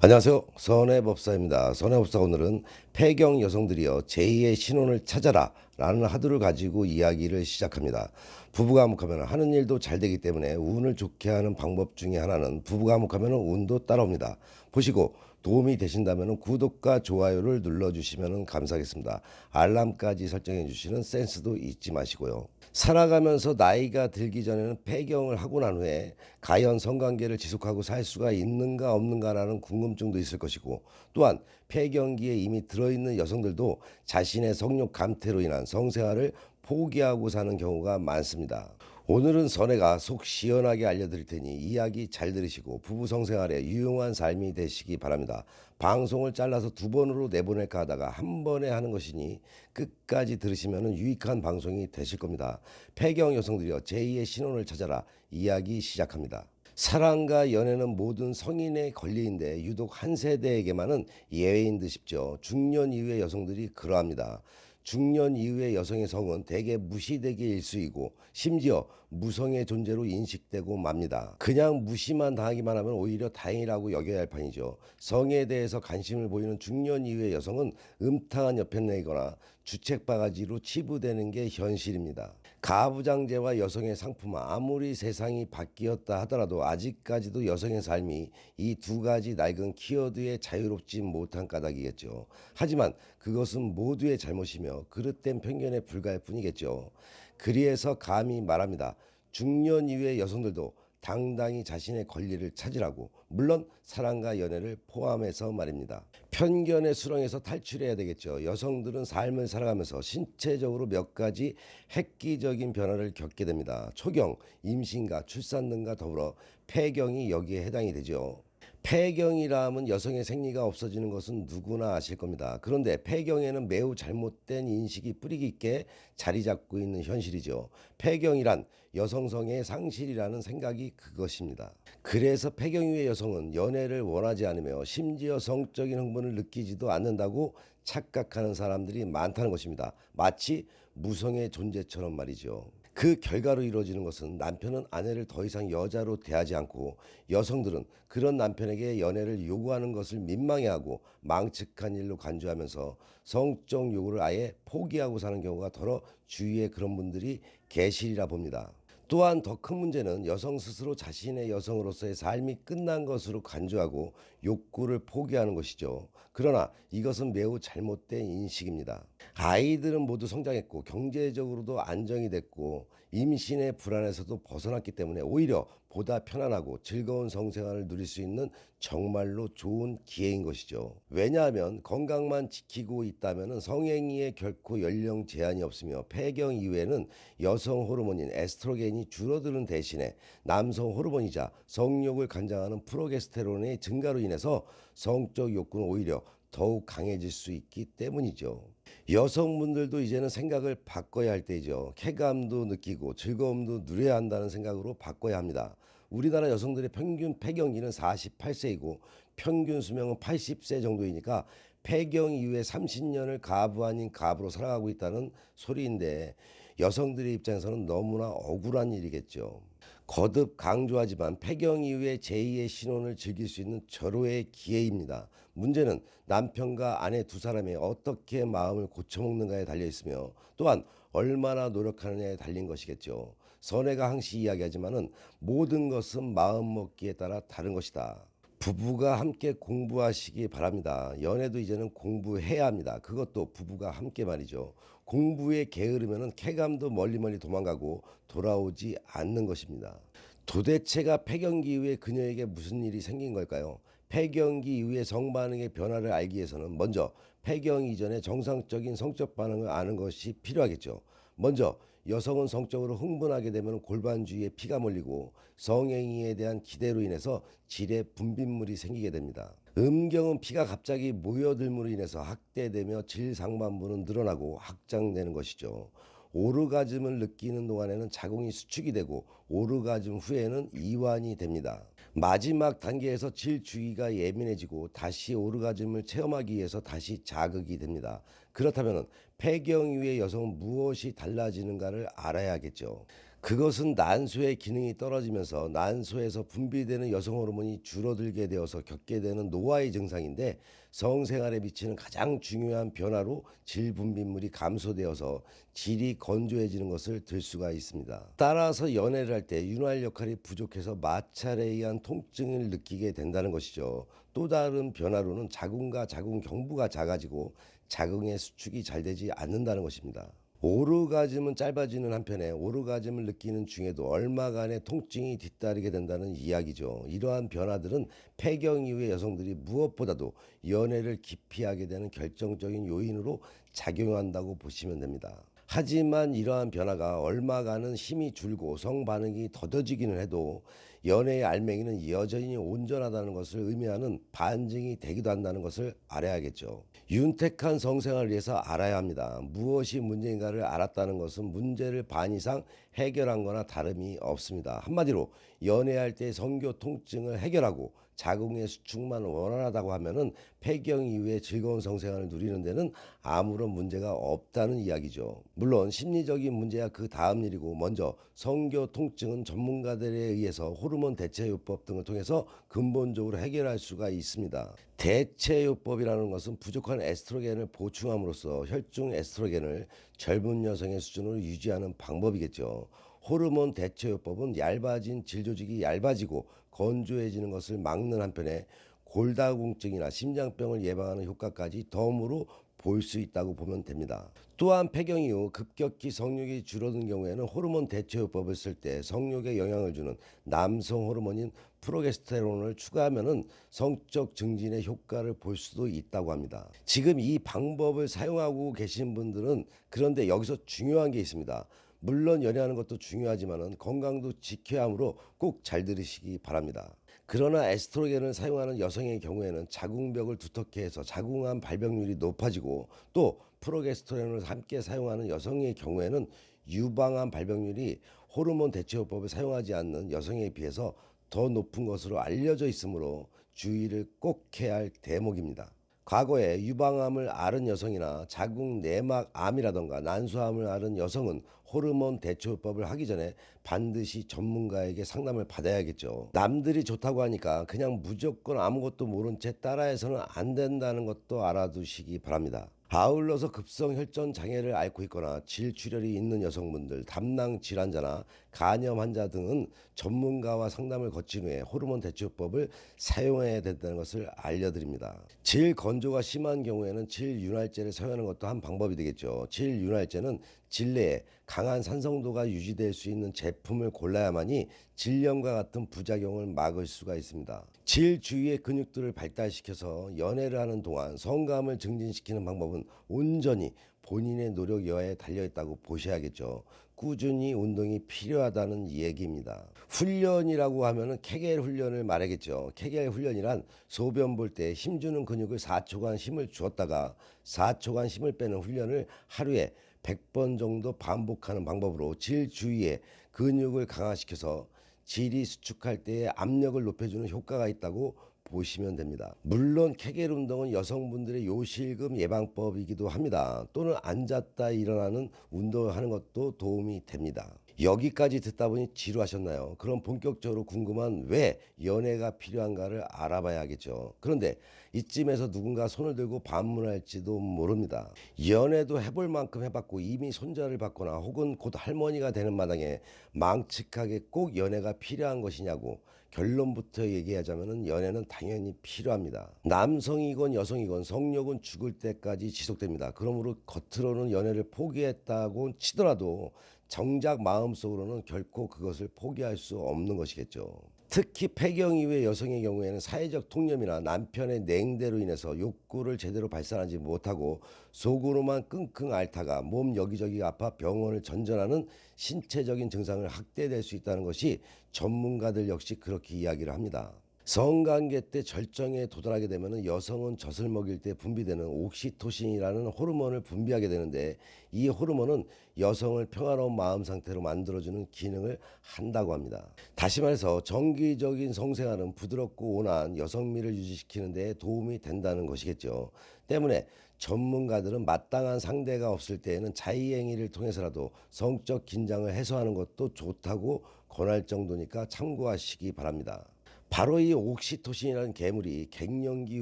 안녕하세요. 선해법사입니다. 선해법사 오늘은 폐경 여성들이여 제2의 신혼을 찾아라 라는 화두를 가지고 이야기를 시작합니다. 부부가 화목하면 하는 일도 잘 되기 때문에 운을 좋게 하는 방법 중에 하나는 부부가 화목하면 운도 따라옵니다. 보시고 도움이 되신다면 구독과 좋아요를 눌러주시면 감사하겠습니다. 알람까지 설정해 주시는 센스도 잊지 마시고요. 살아가면서 나이가 들기 전에는 폐경을 하고 난 후에 과연 성관계를 지속하고 살 수가 있는가 없는가라는 궁금증도 있을 것이고, 또한 폐경기에 이미 들어있는 여성들도 자신의 성욕 감퇴로 인한 성생활을 포기하고 사는 경우가 많습니다. 오늘은 선혜가 속 시원하게 알려드릴 테니 이야기 잘 들으시고 부부 성생활에 유용한 삶이 되시기 바랍니다. 방송을 잘라서 두 번으로 내보낼까 하다가 한 번에 하는 것이니 끝까지 들으시면 유익한 방송이 되실 겁니다. 폐경 여성들이여 제2의 신혼을 찾아라 이야기 시작합니다. 사랑과 연애는 모든 성인의 권리인데 유독 한 세대에게만은 예외인 듯 싶죠. 중년 이후의 여성들이 그러합니다. 중년 이후의 여성의 성은 대개 무시되게 일수이고 심지어 무성의 존재로 인식되고 맙니다. 그냥 무시만 당하기만 하면 오히려 다행이라고 여겨야 할 판이죠. 성에 대해서 관심을 보이는 중년 이후의 여성은 음탕한 여편네이거나 주책바가지로 치부되는 게 현실입니다. 가부장제와 여성의 상품, 아무리 세상이 바뀌었다 하더라도 아직까지도 여성의 삶이 이 두 가지 낡은 키워드에 자유롭지 못한 까닭이겠죠. 하지만 그것은 모두의 잘못이며 그릇된 편견에 불과할 뿐이겠죠. 그리해서 감히 말합니다. 중년 이후의 여성들도 당당히 자신의 권리를 찾으라고, 물론 사랑과 연애를 포함해서 말입니다. 편견의 수렁에서 탈출해야 되겠죠. 여성들은 삶을 살아가면서 신체적으로 몇 가지 획기적인 변화를 겪게 됩니다. 초경, 임신과 출산 등과 더불어 폐경이 여기에 해당이 되죠. 폐경이라 하면 여성의 생리가 없어지는 것은 누구나 아실 겁니다. 그런데 폐경에는 매우 잘못된 인식이 뿌리 깊게 자리 잡고 있는 현실이죠. 폐경이란 여성성의 상실이라는 생각이 그것입니다. 그래서 폐경 이후의 여성은 연애를 원하지 않으며 심지어 성적인 흥분을 느끼지도 않는다고 착각하는 사람들이 많다는 것입니다. 마치 무성의 존재처럼 말이죠. 그 결과로 이루어지는 것은 남편은 아내를 더 이상 여자로 대하지 않고 여성들은 그런 남편에게 연애를 요구하는 것을 민망해하고 망측한 일로 간주하면서 성적 요구를 아예 포기하고 사는 경우가 더러 주위에 그런 분들이 계시리라 봅니다. 또한 더 큰 문제는 여성 스스로 자신의 여성으로서의 삶이 끝난 것으로 간주하고 욕구를 포기하는 것이죠. 그러나 이것은 매우 잘못된 인식입니다. 아이들은 모두 성장했고 경제적으로도 안정이 됐고 임신의 불안에서도 벗어났기 때문에 오히려 보다 편안하고 즐거운 성생활을 누릴 수 있는 정말로 좋은 기회인 것이죠. 왜냐하면 건강만 지키고 있다면 성행위에 결코 연령 제한이 없으며 폐경 이후에는 여성 호르몬인 에스트로겐이 줄어드는 대신에 남성 호르몬이자 성욕을 관장하는 프로게스테론의 증가로 인해서 성적 욕구는 오히려 더욱 강해질 수 있기 때문이죠. 여성분들도 이제는 생각을 바꿔야 할 때이죠. 쾌감도 느끼고 즐거움도 누려야 한다는 생각으로 바꿔야 합니다. 우리나라 여성들의 평균 폐경기는 48세이고 평균 수명은 80세 정도이니까 폐경 이후에 30년을 가부 아닌 가부로 살아가고 있다는 소리인데 여성들의 입장에서는 너무나 억울한 일이겠죠. 거듭 강조하지만 폐경 이후에 제2의 신혼을 즐길 수 있는 절호의 기회입니다. 문제는 남편과 아내 두 사람이 어떻게 마음을 고쳐먹는가에 달려있으며 또한 얼마나 노력하느냐에 달린 것이겠죠. 선혜가 항시 이야기하지만은 모든 것은 마음먹기에 따라 다른 것이다. 부부가 함께 공부하시기 바랍니다. 연애도 이제는 공부해야 합니다. 그것도 부부가 함께 말이죠. 공부에 게으르면 쾌감도 멀리 도망가고 돌아오지 않는 것입니다. 도대체가 폐경기 이후에 그녀에게 무슨 일이 생긴 걸까요? 폐경기 이후의 성반응의 변화를 알기 위해서는 먼저 폐경 이전의 정상적인 성적 반응을 아는 것이 필요하겠죠. 먼저 여성은 성적으로 흥분하게 되면 골반 주위에 피가 몰리고 성행위에 대한 기대로 인해서 질의 분비물이 생기게 됩니다. 음경은 피가 갑자기 모여들므로 인해서 확대되며 질 상반부는 늘어나고 확장되는 것이죠. 오르가즘을 느끼는 동안에는 자궁이 수축이 되고 오르가즘 후에는 이완이 됩니다. 마지막 단계에서 질 주위가 예민해지고 다시 오르가즘을 체험하기 위해서 다시 자극이 됩니다. 그렇다면 폐경 이후의 여성은 무엇이 달라지는가를 알아야겠죠. 그것은 난소의 기능이 떨어지면서 난소에서 분비되는 여성 호르몬이 줄어들게 되어서 겪게 되는 노화의 증상인데, 성생활에 미치는 가장 중요한 변화로 질 분비물이 감소되어서 질이 건조해지는 것을 들 수가 있습니다. 따라서 연애를 할 때 윤활 역할이 부족해서 마찰에 의한 통증을 느끼게 된다는 것이죠. 또 다른 변화로는 자궁과 자궁 경부가 작아지고 자궁의 수축이 잘 되지 않는다는 것입니다. 오르가즘은 짧아지는 한편에 오르가즘을 느끼는 중에도 얼마간의 통증이 뒤따르게 된다는 이야기죠. 이러한 변화들은 폐경 이후의 여성들이 무엇보다도 연애를 기피하게 되는 결정적인 요인으로 작용한다고 보시면 됩니다. 하지만 이러한 변화가 얼마간은 힘이 줄고 성반응이 더뎌지기는 해도 연애의 알맹이는 여전히 온전하다는 것을 의미하는 반증이 되기도 한다는 것을 알아야겠죠. 윤택한 성생활을 위해서 알아야 합니다. 무엇이 문제인가를 알았다는 것은 문제를 반 이상 해결한 거나 다름이 없습니다. 한마디로 연애할 때 성교 통증을 해결하고 자궁의 수축만 원활하다고 하면은 폐경 이후에 즐거운 성생활을 누리는 데는 아무런 문제가 없다는 이야기죠. 물론 심리적인 문제야 그 다음 일이고, 먼저 성교 통증은 전문가들에 의해서 호르몬 대체요법 등을 통해서 근본적으로 해결할 수가 있습니다. 대체요법이라는 것은 부족한 에스트로겐을 보충함으로써 혈중 에스트로겐을 젊은 여성의 수준으로 유지하는 방법이겠죠. 호르몬 대체요법은 얇아진 질 조직이 얇아지고 건조해지는 것을 막는 한편에 골다공증이나 심장병을 예방하는 효과까지 덤으로 볼 수 있다고 보면 됩니다. 또한 폐경 이후 급격히 성욕이 줄어든 경우에는 호르몬 대체요법을 쓸 때 성욕에 영향을 주는 남성 호르몬인 프로게스테론을 추가하면 성적 증진의 효과를 볼 수도 있다고 합니다. 지금 이 방법을 사용하고 계신 분들은, 그런데 여기서 중요한 게 있습니다. 물론 연애하는 것도 중요하지만 건강도 지켜야 하므로 꼭 잘 들으시기 바랍니다. 그러나 에스트로겐을 사용하는 여성의 경우에는 자궁벽을 두텁게 해서 자궁암 발병률이 높아지고, 또 프로게스테론을 함께 사용하는 여성의 경우에는 유방암 발병률이 호르몬 대체요법을 사용하지 않는 여성에 비해서 더 높은 것으로 알려져 있으므로 주의를 꼭 해야 할 대목입니다. 과거에 유방암을 앓은 여성이나 자궁 내막암이라던가 난소암을 앓은 여성은 호르몬 대처요법을 하기 전에 반드시 전문가에게 상담을 받아야겠죠. 남들이 좋다고 하니까 그냥 무조건 아무것도 모른 채 따라해서는 안 된다는 것도 알아두시기 바랍니다. 아울러서 급성 혈전 장애를 앓고 있거나 질출혈이 있는 여성분들, 담낭 질환자나 간염 환자 등은 전문가와 상담을 거친 후에 호르몬 대처법을 사용해야 된다는 것을 알려드립니다. 질 건조가 심한 경우에는 질윤활제를 사용하는 것도 한 방법이 되겠죠. 질윤활제는 질 내에 강한 산성도가 유지될 수 있는 제품을 골라야만이 질염과 같은 부작용을 막을 수가 있습니다. 질 주위의 근육들을 발달시켜서 연애를 하는 동안 성감을 증진시키는 방법은 온전히 본인의 노력 여하에 달려있다고 보셔야겠죠. 꾸준히 운동이 필요하다는 얘기입니다. 훈련이라고 하면은 케겔 훈련을 말하겠죠. 케겔 훈련이란 소변 볼 때 힘주는 근육을 4초간 힘을 주었다가 4초간 힘을 빼는 훈련을 하루에 100번 정도 반복하는 방법으로 질 주위에 근육을 강화시켜서 질이 수축할 때의 압력을 높여주는 효과가 있다고 보시면 됩니다. 물론 케겔 운동은 여성분들의 요실금 예방법이기도 합니다. 또는 앉았다 일어나는 운동을 하는 것도 도움이 됩니다. 여기까지 듣다 보니 지루하셨나요? 그럼 본격적으로 궁금한 왜 연애가 필요한가를 알아봐야겠죠. 그런데 이쯤에서 누군가 손을 들고 반문할지도 모릅니다. 연애도 해볼 만큼 해봤고 이미 손자를 받거나 혹은 곧 할머니가 되는 마당에 망측하게 꼭 연애가 필요한 것이냐고, 결론부터 얘기하자면 연애는 당연히 필요합니다. 남성이건 여성이건 성욕은 죽을 때까지 지속됩니다. 그러므로 겉으로는 연애를 포기했다고 치더라도 정작 마음속으로는 결코 그것을 포기할 수 없는 것이겠죠. 특히 폐경 이후의 여성의 경우에는 사회적 통념이나 남편의 냉대로 인해서 욕구를 제대로 발산하지 못하고 속으로만 끙끙 앓다가 몸 여기저기가 아파 병원을 전전하는 신체적인 증상을 확대될 수 있다는 것이 전문가들 역시 그렇게 이야기를 합니다. 성관계 때 절정에 도달하게 되면 여성은 젖을 먹일 때 분비되는 옥시토신이라는 호르몬을 분비하게 되는데, 이 호르몬은 여성을 평화로운 마음 상태로 만들어주는 기능을 한다고 합니다. 다시 말해서 정기적인 성생활은 부드럽고 온화한 여성미를 유지시키는 데 도움이 된다는 것이겠죠. 때문에 전문가들은 마땅한 상대가 없을 때에는 자의행위를 통해서라도 성적 긴장을 해소하는 것도 좋다고 권할 정도니까 참고하시기 바랍니다. 바로 이 옥시토신이라는 괴물이 갱년기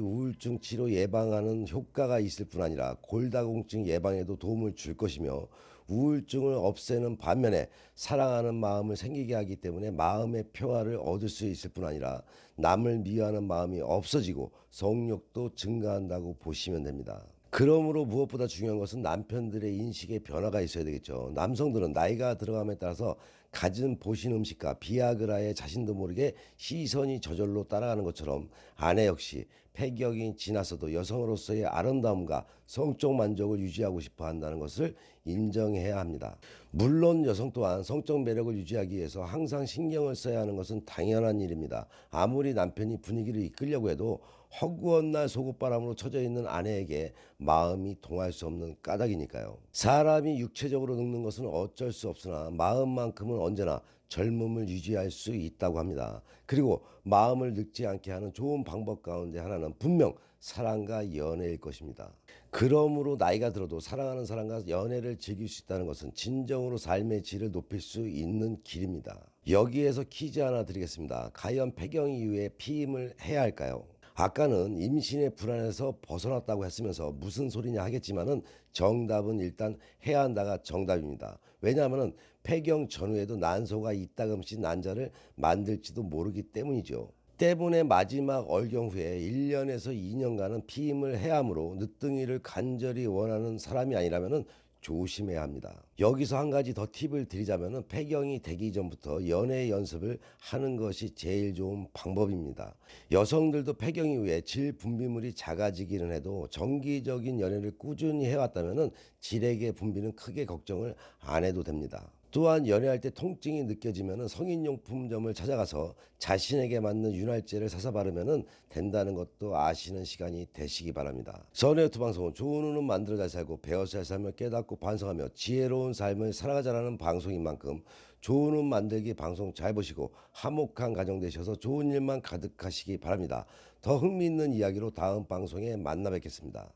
우울증 치료 예방하는 효과가 있을 뿐 아니라 골다공증 예방에도 도움을 줄 것이며, 우울증을 없애는 반면에 사랑하는 마음을 생기게 하기 때문에 마음의 평화를 얻을 수 있을 뿐 아니라 남을 미워하는 마음이 없어지고 성욕도 증가한다고 보시면 됩니다. 그러므로 무엇보다 중요한 것은 남편들의 인식의 변화가 있어야 되겠죠. 남성들은 나이가 들어감에 따라서 갖은 보신 음식과 비아그라에 자신도 모르게 시선이 저절로 따라가는 것처럼, 아내 역시 폐경이 지났어도 여성으로서의 아름다움과 성적 만족을 유지하고 싶어 한다는 것을 인정해야 합니다. 물론 여성 또한 성적 매력을 유지하기 위해서 항상 신경을 써야 하는 것은 당연한 일입니다. 아무리 남편이 분위기를 이끌려고 해도 허구한 날 속옷바람으로 처져 있는 아내에게 마음이 동할 수 없는 까닭이니까요. 사람이 육체적으로 늙는 것은 어쩔 수 없으나 마음만큼은 언제나 젊음을 유지할 수 있다고 합니다. 그리고 마음을 늙지 않게 하는 좋은 방법 가운데 하나는 분명 사랑과 연애일 것입니다. 그러므로 나이가 들어도 사랑하는 사람과 연애를 즐길 수 있다는 것은 진정으로 삶의 질을 높일 수 있는 길입니다. 여기에서 퀴즈 하나 드리겠습니다. 과연 폐경 이후에 피임을 해야 할까요? 아까는 임신의 불안에서 벗어났다고 했으면서 무슨 소리냐 하겠지만은 정답은 일단 해야 한다가 정답입니다. 왜냐하면 폐경 전후에도 난소가 이따금씩 난자를 만들지도 모르기 때문이죠. 때문에 마지막 얼경 후에 1년에서 2년간은 피임을 해야 하므로 늦둥이를 간절히 원하는 사람이 아니라면 조심해야 합니다. 여기서 한 가지 더 팁을 드리자면 폐경이 되기 전부터 연애 연습을 하는 것이 제일 좋은 방법입니다. 여성들도 폐경 이후에 질 분비물이 작아지기는 해도 정기적인 연애를 꾸준히 해왔다면 질에게 분비는 크게 걱정을 안 해도 됩니다. 또한 연애할 때 통증이 느껴지면 성인용품점을 찾아가서 자신에게 맞는 윤활제를 사서 바르면 된다는 것도 아시는 시간이 되시기 바랍니다. 전의 유튜브 방송은 좋은 후는 만들어 잘 살고 배워 잘 살며 깨닫고 반성하며 지혜로운 삶을 살아가자라는 방송인 만큼, 좋은 후 만들기 방송 잘 보시고 화목한 가정 되셔서 좋은 일만 가득하시기 바랍니다. 더 흥미있는 이야기로 다음 방송에 만나 뵙겠습니다.